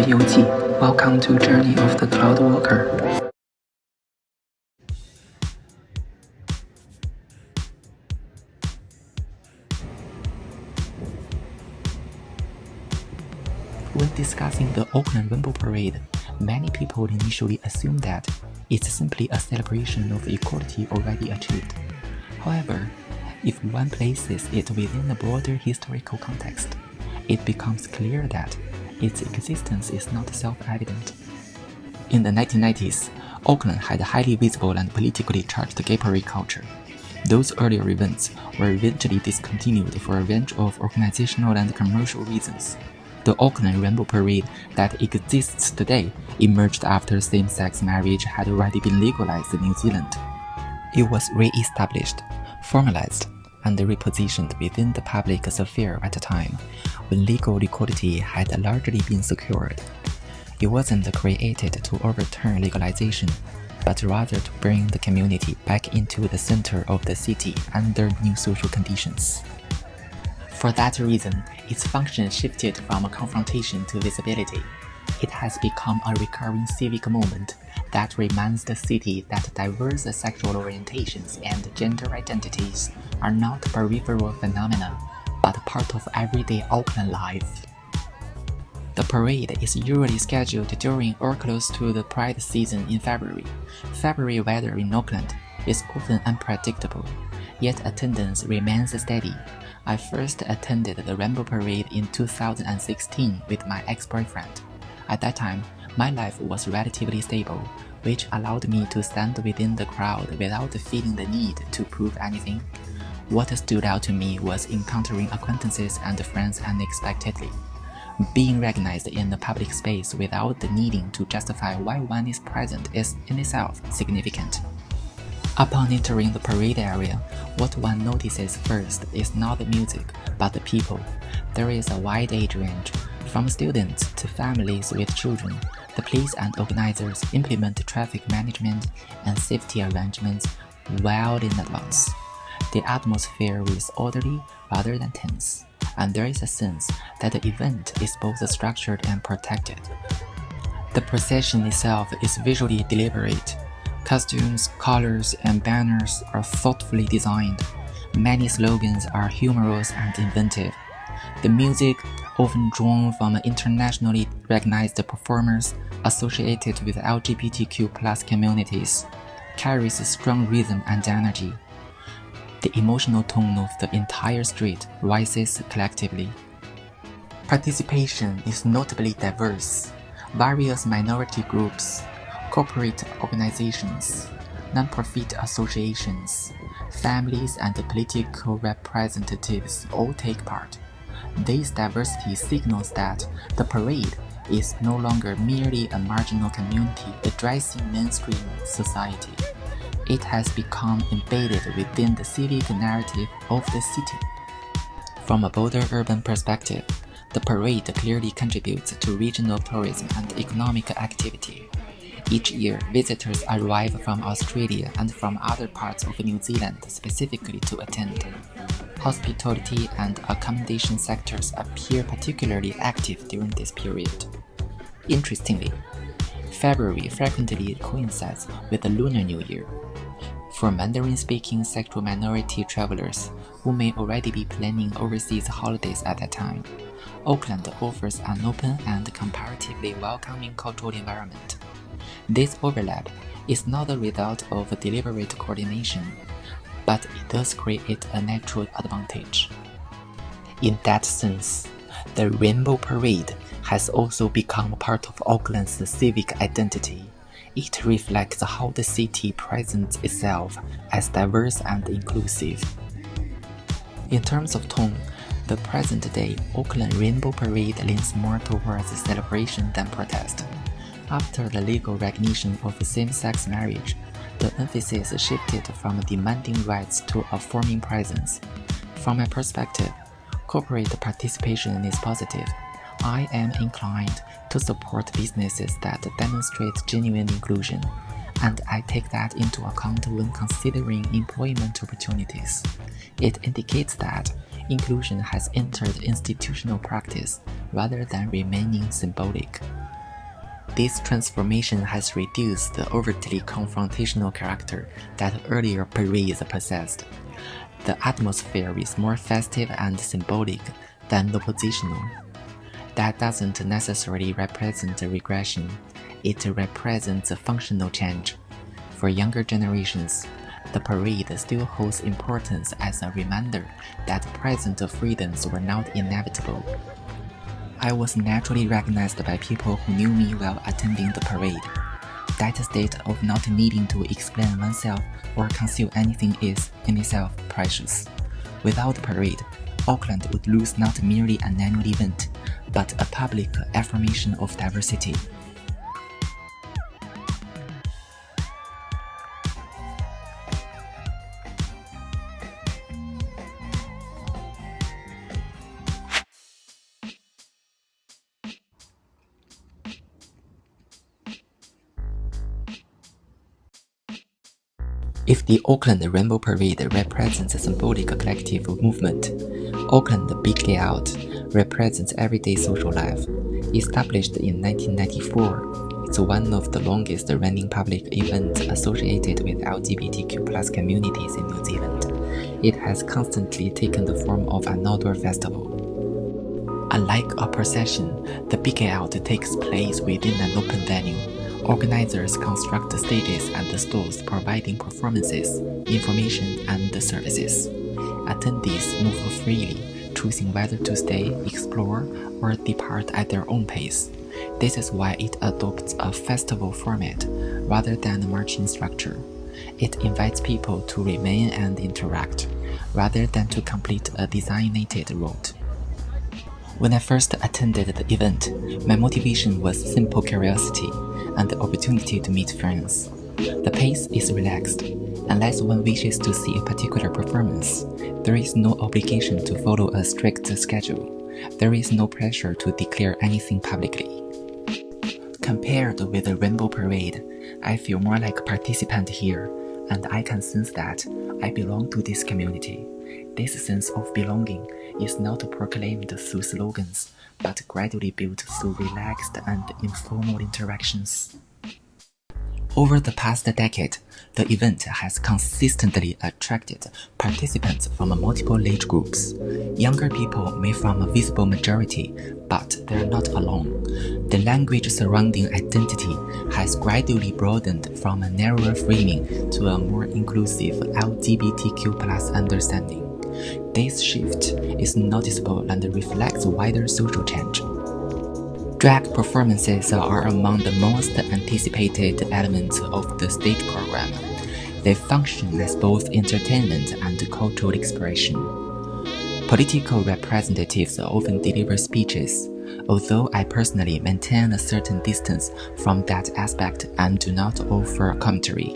游记 Welcome to Journey of the Cloud Walker. When discussing the Auckland Rainbow Parade, many people initially assume that it's simply a celebration of equality already achieved. However, if one places it within a broader historical context, it becomes clear that its existence is not self-evident. In the 1990s, Auckland had a highly visible and politically charged gay parade culture. Those earlier events were eventually discontinued for a range of organizational and commercial reasons. The Auckland Rainbow Parade that exists today emerged after same-sex marriage had already been legalized in New Zealand. It was re-established, formalized, and repositioned within the public sphere at a time when legal equality had largely been secured. It wasn't created to overturn legalization, but rather to bring the community back into the center of the city under new social conditions. For that reason, its function shifted from a confrontation to visibility. It has become a recurring civic moment that reminds the city that diverse sexual orientations and gender identities are not peripheral phenomena, but part of everyday Auckland life. The parade is usually scheduled during or close to the Pride season in February. February weather in Auckland is often unpredictable, yet attendance remains steady. I first attended the Rainbow Parade in 2016 with my ex-boyfriend. At that time, my life was relatively stable, which allowed me to stand within the crowd without feeling the need to prove anything. What stood out to me was encountering acquaintances and friends unexpectedly. Being recognized in the public space without needing to justify why one is present is in itself significant. Upon entering the parade area, what one notices first is not the music, but the people. There is a wide age range, from students to families with children. The police and organizers implement traffic management and safety arrangements well in advance. The atmosphere is orderly rather than tense, and there is a sense that the event is both structured and protected. The procession itself is visually deliberate. Costumes, colors, and banners are thoughtfully designed. Many slogans are humorous and inventive. The music, often drawn from internationally recognized performers associated with LGBTQ+ communities, carries a strong rhythm and energy. The emotional tone of the entire street rises collectively. Participation is notably diverse. Various minority groups, corporate organizations, non-profit associations, families, and political representatives all take part. This diversity signals that the parade is no longer merely a marginal community addressing mainstream society. It has become embedded within the civic narrative of the city. From a broader urban perspective, the parade clearly contributes to regional tourism and economic activity. Each year, visitors arrive from Australia and from other parts of New Zealand specifically to attend. Hospitality and accommodation sectors appear particularly active during this period. Interestingly, February frequently coincides with the Lunar New Year. For Mandarin-speaking sexual minority travelers who may already be planning overseas holidays at that time, Auckland offers an open and comparatively welcoming cultural environment. This overlap is not the result of deliberate coordination, but it does create a natural advantage. In that sense, the Rainbow Parade has also become part of Auckland's civic identity. It reflects how the city presents itself as diverse and inclusive. In terms of tone, the present-day Auckland Rainbow Parade leans more towards celebration than protest. After the legal recognition of same-sex marriage, the emphasis shifted from demanding rights to affirming presence. From my perspective, corporate participation is positive. I am inclined to support businesses that demonstrate genuine inclusion, and I take that into account when considering employment opportunities. It indicates that inclusion has entered institutional practice rather than remaining symbolic. This transformation has reduced the overtly confrontational character that earlier parades possessed. The atmosphere is more festive and symbolic than the positional. That doesn't necessarily represent a regression, it represents a functional change. For younger generations, the parade still holds importance as a reminder that present freedoms were not inevitable. I was naturally recognized by people who knew me while attending the parade. That state of not needing to explain oneself or conceal anything is, in itself, precious. Without the parade, Auckland would lose not merely an annual event, but a public affirmation of diversity. If the Auckland Rainbow Parade represents a symbolic collective movement, Auckland Big Day Out represents everyday social life. Established in 1994, it's one of the longest running public events associated with LGBTQ+ communities in New Zealand. It has constantly taken the form of an outdoor festival. Unlike a procession, the Big Day Out takes place within an open venue. Organizers construct stages and stalls providing performances, information, and services. Attendees move freely, choosing whether to stay, explore, or depart at their own pace. This is why it adopts a festival format rather than a marching structure. It invites people to remain and interact, rather than to complete a designated route. When I first attended the event, my motivation was simple curiosity and the opportunity to meet friends. The pace is relaxed. Unless one wishes to see a particular performance, there is no obligation to follow a strict schedule. There is no pressure to declare anything publicly. Compared with the Rainbow Parade, I feel more like a participant here, and I can sense that I belong to this community. This sense of belonging is not proclaimed through slogans, but gradually built through relaxed and informal interactions. Over the past decade, the event has consistently attracted participants from multiple age groups. Younger people may form a visible majority, but they're not alone. The language surrounding identity has gradually broadened from a narrower framing to a more inclusive LGBTQ+ understanding. This shift is noticeable and reflects wider social change. Drag performances are among the most anticipated elements of the stage program. They function as both entertainment and cultural expression. Political representatives often deliver speeches, although I personally maintain a certain distance from that aspect and do not offer commentary.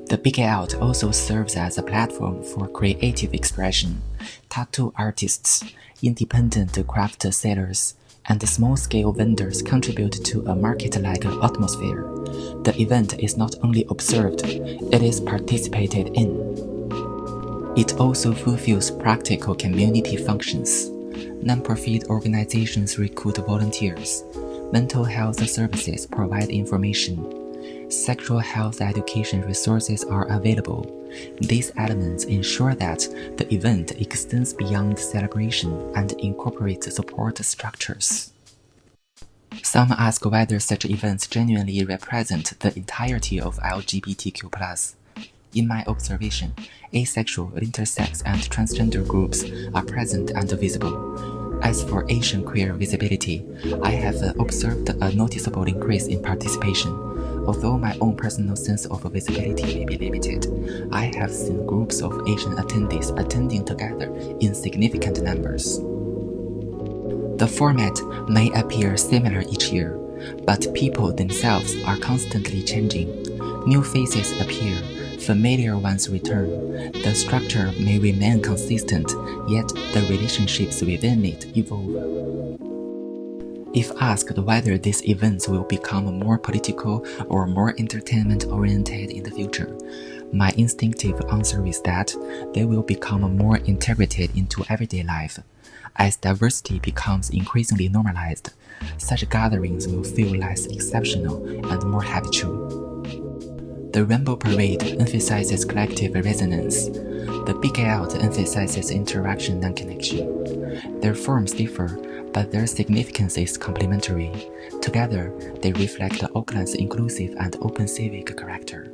The Big Out also serves as a platform for creative expression. Tattoo artists, independent craft sellers, and small-scale vendors contribute to a market-like atmosphere. The event is not only observed, it is participated in. It also fulfills practical community functions. Non-profit organizations recruit volunteers. Mental health services provide information. Sexual health education resources are available. These elements ensure that the event extends beyond celebration and incorporates support structures. Some ask whether such events genuinely represent the entirety of LGBTQ+. In my observation, asexual, intersex, and transgender groups are present and visible. As for Asian queer visibility, I have observed a noticeable increase in participation. Although my own personal sense of visibility may be limited, I have seen groups of Asian attendees attending together in significant numbers. The format may appear similar each year, but people themselves are constantly changing. New faces appear, familiar ones return. The structure may remain consistent, yet the relationships within it evolve. If asked whether these events will become more political or more entertainment-oriented in the future, my instinctive answer is that they will become more integrated into everyday life. As diversity becomes increasingly normalized, such gatherings will feel less exceptional and more habitual. The Rainbow Parade emphasizes collective resonance. The Big Out emphasizes interaction and connection. Their forms differ, but their significance is complementary. Together, they reflect Auckland's inclusive and open civic character.